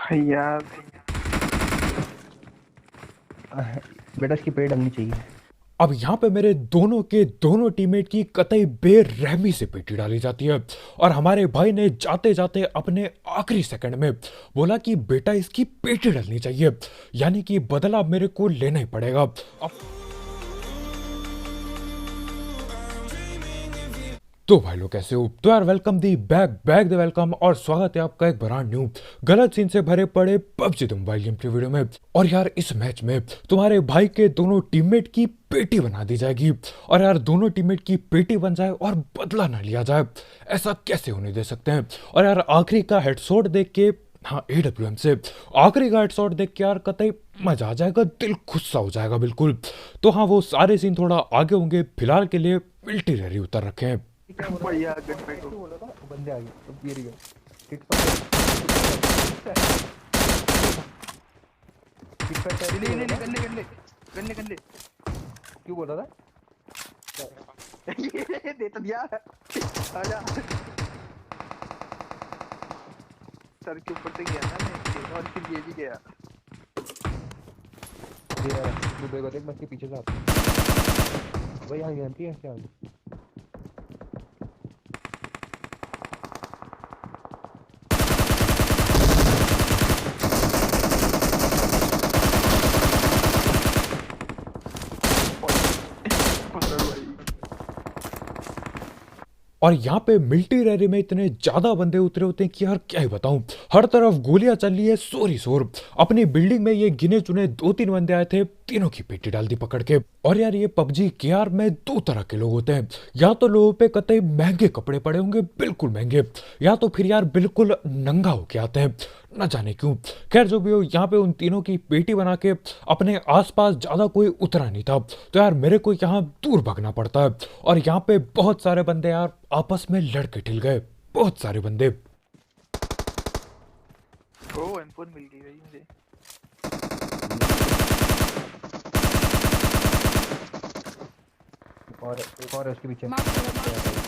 भाई यार। बेटा इसकी पेड़ डलनी चाहिए। अब यहाँ पे मेरे दोनों के दोनों टीममेट की कतई बेरहमी से पेटी डाली जाती है और हमारे भाई ने जाते जाते अपने आखिरी सेकंड में बोला कि बेटा इसकी पेटी डालनी चाहिए, यानी कि बदला मेरे को लेना ही पड़ेगा। अब तो भाई लोग कैसे हो? तो यार welcome the back back the welcome और स्वागत है आपका एक ब्रांड न्यू गलत सीन से भरे पड़े पबजी द मोबाइल गेम की वीडियो में। और यार इस मैच में तुम्हारे भाई के दोनों टीममेट की पेटी बना दी जाएगी और यार दोनों टीममेट की पेटी बन जाए और बदला ना लिया जाए, ऐसा कैसे होने दे सकते हैं। और यार आखिरी का हेडशॉट देख के, हाँ AWM से आखिरी का हेडशॉट देख के यार कतई मजा आ जाएगा, दिल खुश सा हो जाएगा बिल्कुल। तो हाँ वो सारे सीन थोड़ा आगे होंगे, फिलहाल के लिए मिलिट्री उतर रखे हैं। क्या बोला? भैया गन पे क्या को बोला था? बंदे आ गए तो गिर गए। हिट पर ले ले ले गन ले गन ले गन ले गन ले क्यों बोला था? ये दे तो दिया। आजा सर के ऊपर से गया ना मैं, और फिर ये भी गया। ये यार तू देखो, देख मैं इसके पीछे से आता हूं। भाई यहाँ एमपी है क्या? पकड़ भाई। और यहाँ पे मिलिट्री में इतने ज्यादा बंदे उतरे होते हैं कि यार क्या ही बताऊं, हर तरफ गोलियां चल रही है, शोर ही शोर। अपनी बिल्डिंग में ये गिने चुने 2-3 बंदे आए थे, तीनों की पेटी डाल दी पकड़ के। और यार ये पबजी के यार में दो तरह के लोग होते हैं, या तो लोगों पे कतई महंगे कपड़े पड़े होंगे, बिल्कुल महंगे, या तो फिर यार बिल्कुल नंगा होके आते हैं, न जाने क्यों। खैर जो भी हो, यहाँ पे उन तीनों की पेटी बना के अपने आसपास ज्यादा कोई उतरा नहीं था, तो यार मेरे को यहाँ दूर भागना पड़ता है। और यहाँ पे बहुत सारे बंदे यार आपस में लड़के ठिल गए, बहुत सारे बंदे। ओ M4 मिल गई भाई मुझे। और एक और है उसके पीछे। Mark the location.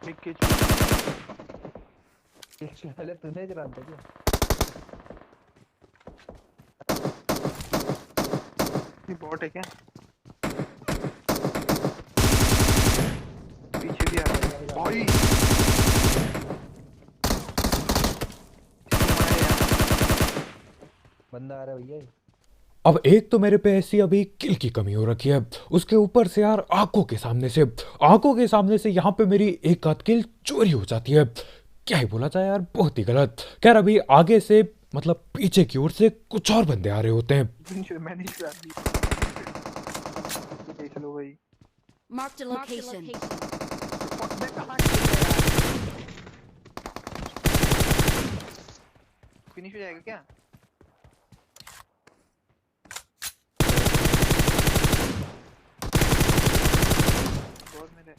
मिक के पहले तूने चलाता क्या? ये बॉट है क्या? पीछे भी आ रहा है भाई। इसको मारे यार। बंदा आ रहा है भैया। अब एक तो मेरे पे ऐसी अभी किल की कमी हो रखी है, उसके ऊपर से यार आंखों के सामने से यहाँ पे मेरी एक आध किल चोरी हो जाती है। क्या ही बोला जाए यार, बहुत ही गलत। खैर अभी आगे से मतलब पीछे की ओर से कुछ और बंदे आ रहे होते हैं। मैंने चला दी। देख लो भाई। Mark the location. फिनिश हो जाएगा क्या? बहुत मेरे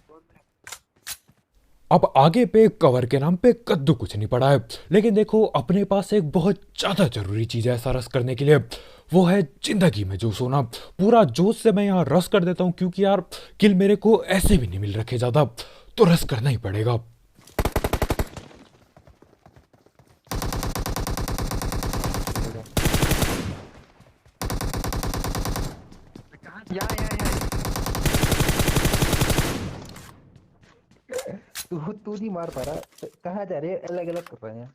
अब आगे पे कवर के नाम पे कद्दू कुछ नहीं पड़ा है, लेकिन देखो अपने पास एक बहुत ज्यादा जरूरी चीज है ऐसा रस करने के लिए, वो है जिंदगी में जोश होना। पूरा जोश से मैं यहाँ रस कर देता हूँ, क्योंकि यार किल मेरे को ऐसे भी नहीं मिल रखे ज्यादा, तो रस करना ही पड़ेगा। यहाँ तू नहीं मार पा रहा। कहाँ जा रहे हैं? अलग अलग कर रहे हैं।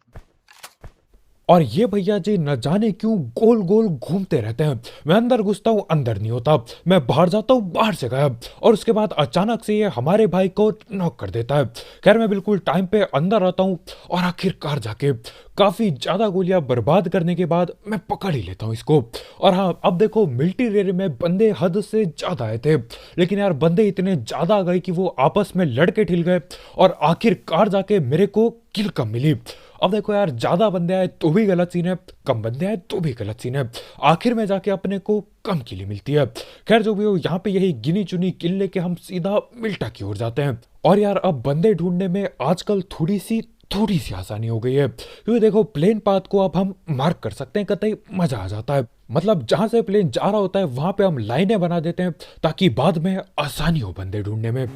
और ये भैया जी न जाने क्यों गोल गोल घूमते रहते हैं। मैं अंदर घुसता हूँ, अंदर नहीं होता, मैं बाहर जाता हूँ, बाहर से गायब, और उसके बाद अचानक से ये हमारे भाई को नॉक कर देता है। खैर मैं बिल्कुल टाइम पे अंदर आता हूँ और आखिरकार जाके काफी ज्यादा गोलियां बर्बाद करने के बाद मैं पकड़ ही लेता हूँ इसको। और हाँ अब देखो मिलिट्री एरिया में बंदे हद से ज्यादा आए थे, लेकिन यार बंदे इतने ज्यादा आ गए कि वो आपस में लड़के ठिल गए और आखिरकार जाके मेरे को किल कम मिली। अब देखो यार ज्यादा बंदे आए तो भी गलत सीन है, कम बंदे आए तो भी गलत सीन है, आखिर में जाके अपने को कम किली मिलती है। खैर जो भी हो, यहाँ पे यही गिनी चुनी किल लेके हम सीधा मिल्टा की ओर जाते हैं। और यार अब बंदे ढूंढने में आजकल थोड़ी सी थोड़ी सी आसानी हो गई है, क्योंकि देखो प्लेन पाथ को अब हम मार्क कर सकते हैं, कतई मजा आ जाता है। मतलब जहां से प्लेन जा रहा होता है वहां पे हम लाइनें बना देते हैं ताकि बाद में आसानी हो बंदे ढूंढने में।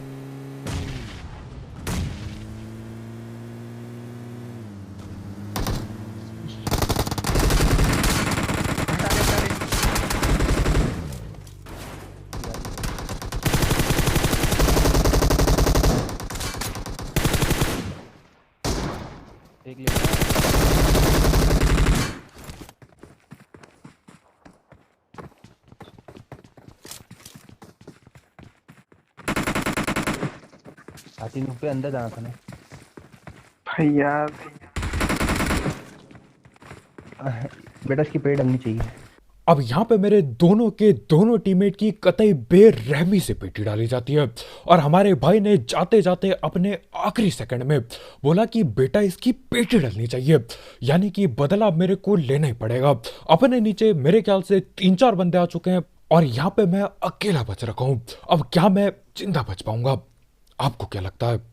एक ले हाथी नुक पे अंदर जाना था ना। भाई यार बेटा इसकी पेड़ डलनी चाहिए। अब यहाँ पे मेरे दोनों के दोनों टीममेट की कतई बेरहमी से पेटी डाली जाती है, और हमारे भाई ने जाते जाते अपने आखिरी सेकंड में बोला कि बेटा इसकी पेटी डलनी चाहिए, यानी कि बदला मेरे को लेना ही पड़ेगा। अपने नीचे मेरे ख्याल से 3-4 बंदे आ चुके हैं और यहाँ पे मैं अकेला बच रखा हूँ। अब क्या मैं जिंदा बच पाऊंगा? आपको क्या लगता है?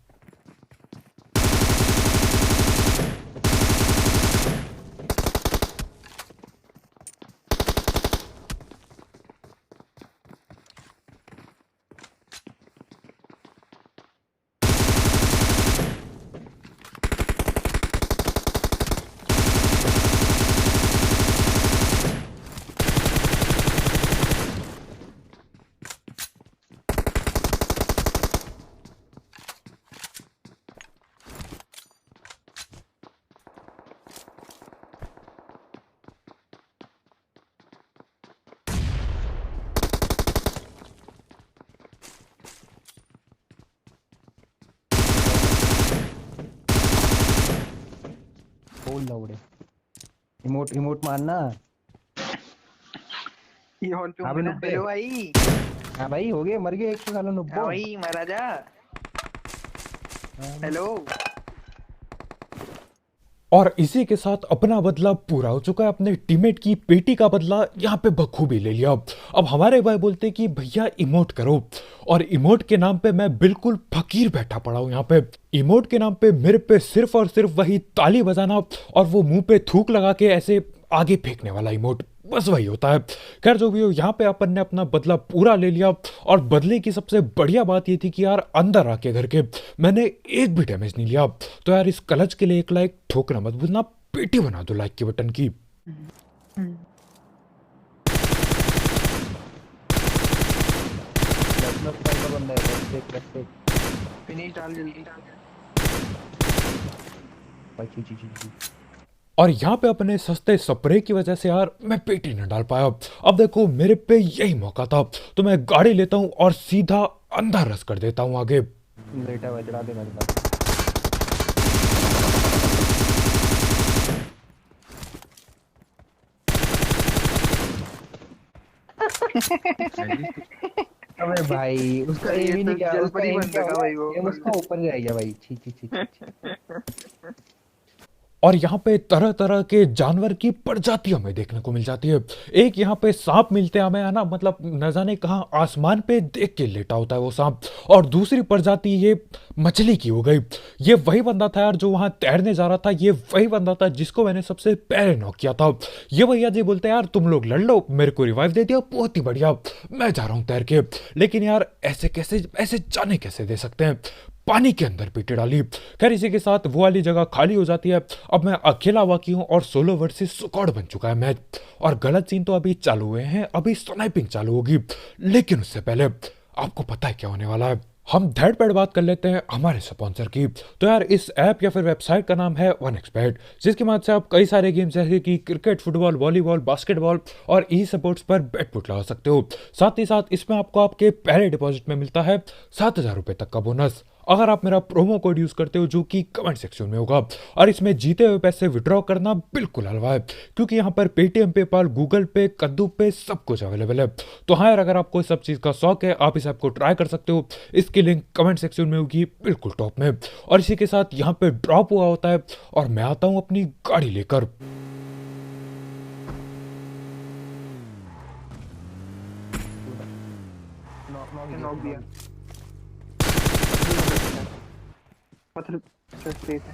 बोल लाउडे इमोट इमोट मारना। ये हॉल पे हाँ हूँ भाई, ना। नुब्बे। हेलो भाई। हाँ भाई हो गए, मर गए 100 सालों हाँ नुब्बो। भाई महाराजा। हेलो। और इसी के साथ अपना बदला पूरा हो चुका है। अपने टीममेट की पेटी का बदला यहाँ पे बखूबी ले लिया। अब हमारे भाई बोलते कि भैया इमोट करो, और इमोट के नाम पे मैं बिल्कुल फकीर बैठा पड़ा हूँ यहाँ पे। इमोट के नाम पे मेरे पे सिर्फ और सिर्फ वही ताली बजाना और वो मुंह पे थूक लगा के ऐसे आगे फेंकने वाला इमोट, बस वही होता है। खैर जो भी हो, यहाँ पे अपन ने अपना बदला पूरा ले लिया, और बदले की सबसे बढ़िया बात ये थी कि यार अंदर आके घर के मैंने एक भी डैमेज नहीं लिया। तो यार इस कलच के लिए एक लाइक ठोकना मत भूलना, पेटी बना दो लाइक के बटन की। का बंदा है, देख फिनिश डाल जल्दी। भाई ची ची ची ची। और यहाँ पे अपने सस्ते स्प्रे की वजह से यार मैं पेटी न डाल पाया। अब देखो मेरे पे यही मौका था, तो मैं गाड़ी लेता हूँ और सीधा अंदर रस कर देता हूँ आगे। लेटा हुआ चढ़ा दे मेरे पास। अबे भाई उसका ये एम ही नहीं तो क्या, जल उसका परी एम बन क्या रखा होगा, भाई वो। एम उसका ऊपर ही रह गया भाई। छी छी छी छी। और यहाँ पे तरह तरह के जानवर की प्रजाति हमें देखने को मिल जाती है। एक यहाँ पे सांप मिलते हैं हमें, है ना, मतलब न जाने कहाँ आसमान पे देख के लेटा होता है वो सांप। और दूसरी प्रजाति ये मछली की हो गई। ये वही बंदा था यार जो वहां तैरने जा रहा था, ये वही बंदा था जिसको मैंने सबसे पहले नॉक किया था। ये भैया जी बोलते हैं यार तुम लोग लड़ लो, मेरे को रिवाइव दे दिया, बहुत ही बढ़िया, मैं जा रहा हूँ तैर के। लेकिन यार ऐसे कैसे, ऐसे जाने कैसे दे सकते हैं? पानी के अंदर पीटे डाली। खैर इसी के साथ वो वाली जगह खाली हो जाती है। अब मैं अकेला बाकी हूँ और सोलो वर्सेस स्क्वाड बन चुका है मैच। और गलत सीन तो अभी चालू हुए हैं, अभी स्नाइपिंग चालू होगी, लेकिन उससे पहले आपको पता है क्या होने वाला है। हम धड़ पैड़ बात कर लेते हैं हमारे स्पॉन्सर की। तो यार इस ऐप या फिर वेबसाइट का नाम है 1xBet, जिसकी मदद से आप कई सारे गेम्स जैसे कि क्रिकेट, फुटबॉल, वॉलीबॉल, बास्केटबॉल और ई स्पोर्ट्स पर बेट पुट लगा सकते हो। साथ ही साथ इसमें आपको आपके पहले डिपॉजिट में मिलता है 7,000 रुपये तक का बोनस, अगर आप मेरा प्रोमो कोड यूज करते हो, जो कि कमेंट सेक्शन में होगा। और इसमें जीते हुए पैसे विड्रॉ करना बिल्कुल हलवा है, क्योंकि यहाँ पर पेटीएम, पेपाल, गूगल पे, कद्दू पे सब कुछ अवेलेबल है। तो हाँ यार, अगर आपको इस सब चीज़ का शौक है, आप इस ऐप को ट्राई कर सकते हो। इसकी लिंक कमेंट सेक्शन में होगी बिल्कुल टॉप में। और इसी के साथ यहाँ पे ड्रॉप हुआ होता है और मैं आता हूँ अपनी गाड़ी लेकर। नॉक दिया। पत्थर सस्ते थे।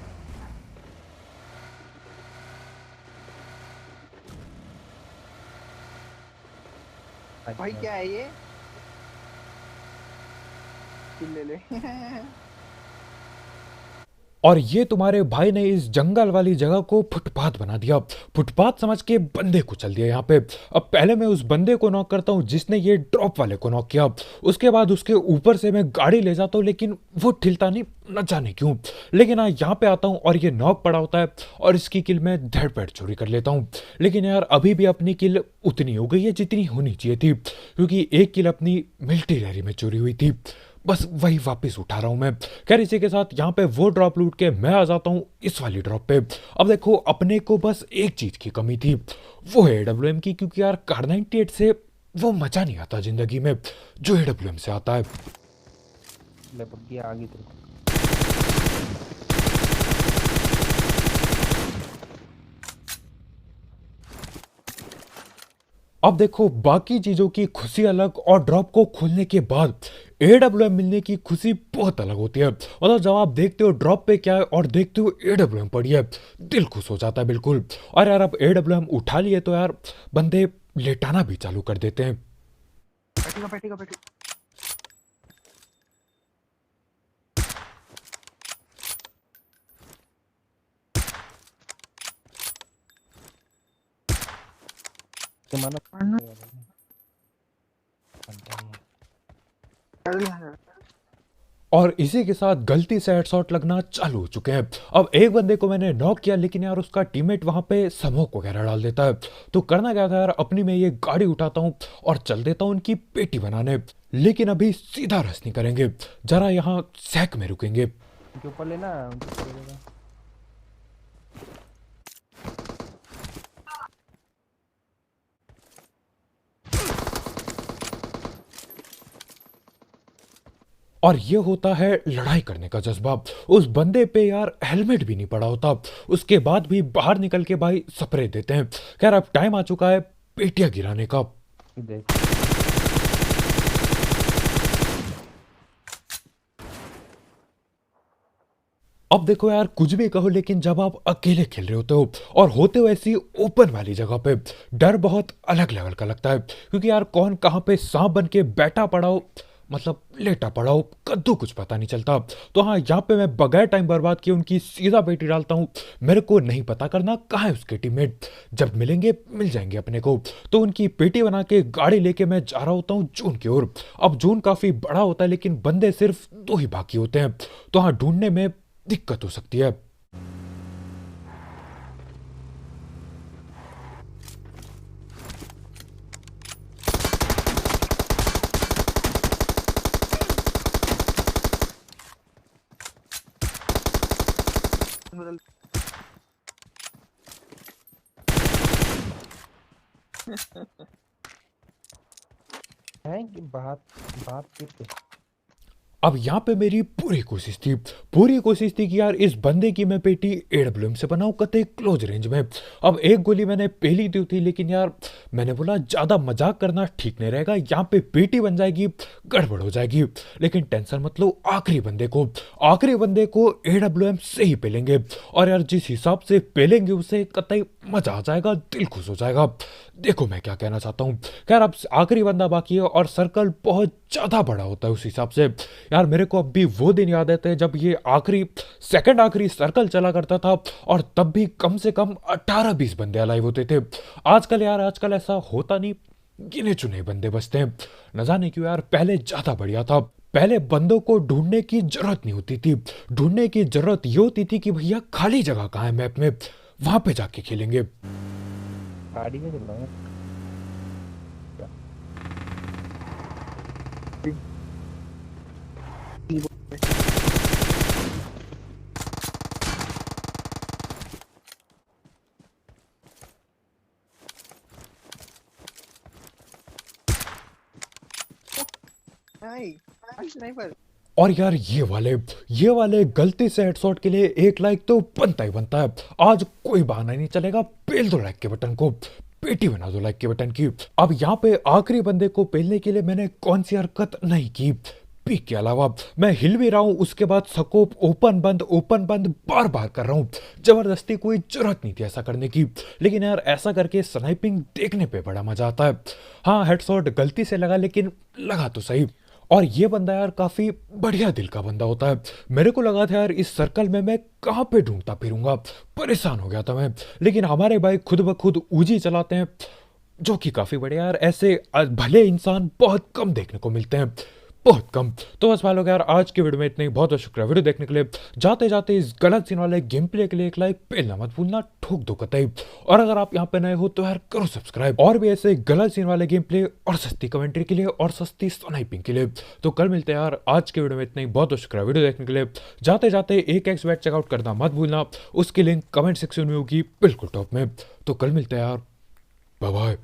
भाई क्या है ये? किल ले ले। और ये तुम्हारे भाई ने इस जंगल वाली जगह को फुटपाथ बना दिया। फुटपाथ समझ के बंदे को चल दिया यहाँ पे। अब पहले मैं उस बंदे को नॉक करता हूँ जिसने ये ड्रॉप वाले को नॉक किया। उसके बाद उसके ऊपर से मैं गाड़ी ले जाता हूँ, लेकिन वो ठिलता नहीं, न जाने क्यों। लेकिन हाँ, यहाँ पे आता हूँ और ये नॉक पड़ा होता है और इसकी किल मैं धड़ पैड़ चोरी कर लेता हूँ। लेकिन यार अभी भी अपनी किल उतनी हो गई है जितनी होनी चाहिए थी, क्योंकि एक किल अपनी मिलिट्री रैली में चोरी हुई थी। बस वही वापस उठा रहा हूं मैं। खैर इसी के साथ यहाँ पे वो ड्रॉप लूट के मैं आ जाता हूँ इस वाली ड्रॉप पे। अब देखो, अपने को बस एक चीज की कमी थी, वो है AWM की, क्योंकि यार कार 98 से वो मजा नहीं आता जिंदगी में जो AWM से आता है। ले पक्की आ गई तेरे को। अब देखो, बाकी चीजों की खुशी अलग और ड्रॉप को खोलने के बाद AWM मिलने की खुशी बहुत अलग होती है। मतलब जब आप देखते हो ड्रॉप पे क्या है और देखते हो AWM पड़ी है, दिल खुश हो जाता है बिल्कुल। और यार अब AWM उठा लिए तो यार बंदे लेटाना भी चालू कर देते हैं। बैठेगा बैठेगा बैठेगा। माना पढ़ना। बनता नहीं है। चल यहाँ। और इसी के साथ गलती से हेडशॉट लगना चालू हो चुके हैं। अब एक बंदे को मैंने नॉक किया, लेकिन यार उसका टीममेट वहां पे स्मोक वगैरह डाल देता है। तो करना क्या था यार, अपनी में ये गाड़ी उठाता हूँ और चल देता हूँ उनकी पेटी बनाने। लेकिन अभी सीधा रस नहीं करेंगे, जरा यहाँ सैक में रुकेंगे। उनके ऊपर लेना, उनके ऊपर लेना। और ये होता है लड़ाई करने का जज्बा। उस बंदे पे यार हेलमेट भी नहीं पड़ा होता, उसके बाद भी बाहर निकल के भाई स्प्रे देते हैं। खैर अब टाइम आ चुका है पेटियां गिराने का। ये देख अब देखो यार, कुछ भी कहो, लेकिन जब आप अकेले खेल रहे होते हो और होते हो ऐसी ओपन वाली जगह पे, डर बहुत अलग लेवल का लगता है। क्योंकि यार कौन कहाँ पे सांप बन के बैठा पड़ा हो, मतलब लेटा पड़ा हो, कद्दू कुछ पता नहीं चलता। तो हाँ, यहाँ पे मैं बगैर टाइम बर्बाद किए उनकी सीधा पेटी डालता हूँ। मेरे को नहीं पता करना कहाँ है उसके टीममेट, जब मिलेंगे मिल जाएंगे अपने को। तो उनकी पेटी बना के गाड़ी लेके मैं जा रहा होता हूँ जून की ओर। अब जून काफी बड़ा होता है, लेकिन बंदे सिर्फ 2 ही बाकी होते हैं। तो हाँ, ढूंढने में दिक्कत हो सकती है। बदल। है कि बात बात करते। अब यहाँ पे मेरी पूरी कोशिश थी कि यार इस बंदे की मैं पेटी AWM से बनाऊं, कतई क्लोज रेंज में। अब एक गोली मैंने पहली दी थी, लेकिन यार मैंने बोला ज्यादा मजाक करना ठीक नहीं रहेगा, यहाँ पे पेटी बन जाएगी, गड़बड़ हो जाएगी। लेकिन टेंशन मत लो, आखिरी बंदे को AWM से ही पेलेंगे। और यार जिस हिसाब से पेलेंगे उसे कतई मजा आ जाएगा, दिल खुश हो जाएगा। देखो मैं क्या कहना चाहता हूँ। खैर अब आखिरी बंदा बाकी है और सर्कल बहुत ज्यादा बड़ा होता है उस हिसाब से। यार मेरे को अब भी वो दिन याद आते हैं जब ये आखिरी सर्कल चला करता था, और तब भी कम से कम 18-20 बंदे अलाइव होते थे। आजकल ऐसा होता नहीं, गिने चुने बंदे बचते हैं। न जाने क्यों यार, पहले ज्यादा बढ़िया था। पहले बंदों को ढूंढने की जरूरत नहीं होती थी, ढूंढने की जरूरत ये होती थी कि भैया खाली जगह कहाँ है मैप में, वहां पे जाके खेलेंगे। गाड़ी में चल रहा है। नहीं स्नाइपर। और यार ये वाले गलती से हेडशॉट के लिए 1 लाइक तो बनता ही बनता है। आज कोई बहाना नहीं चलेगा, पेल दो लाइक के बटन को, पेटी बना दो लाइक के बटन की। अब यहाँ पे आखिरी बंदे को पेलने के लिए मैंने कौन सी हरकत नहीं की, पीक के अलावा मैं हिल भी रहा हूँ, उसके बाद स्कोप ओपन बंद बार बार कर रहा हूँ। जबरदस्ती कोई जरूरत नहीं थी ऐसा करने की, लेकिन यार ऐसा करके स्नाइपिंग देखने पे बड़ा मजा आता है। हाँ, हेडशॉट गलती से लगा, लेकिन लगा तो सही। और ये बंदा यार काफी बढ़िया दिल का बंदा होता है। मेरे को लगा था यार इस सर्कल में मैं कहाँ पे ढूंढता फिरूंगा, परेशान हो गया था मैं। लेकिन हमारे भाई खुद ब खुद ऊजी चलाते हैं, जो कि काफी बढ़िया यार। ऐसे भले इंसान बहुत कम देखने को मिलते हैं, बहुत कम। तो बस भाई लोग यार, आज की वीडियो में इतना ही। बहुत बहुत शुक्रिया वीडियो देखने के लिए। जाते जाते इस गलत सीन वाले गेम प्ले के लिए एक लाइक पेलना मत भूलना, ठोक दो कतई। और अगर आप यहाँ पे नए हो तो यार करो सब्सक्राइब, और भी ऐसे गलत सीन वाले गेम प्ले और सस्ती कमेंट्री के लिए और सस्ती स्नाइपिंग के लिए। तो कल मिलते हैं यार। आज के वीडियो में इतना ही। बहुत बहुत शुक्रिया वीडियो देखने के लिए। जाते जाते एक एक्स चेकआउट करना मत भूलना, उसकी लिंक कमेंट सेक्शन में होगी बिल्कुल टॉप में। तो कल मिलते हैं यार, बाय बाय।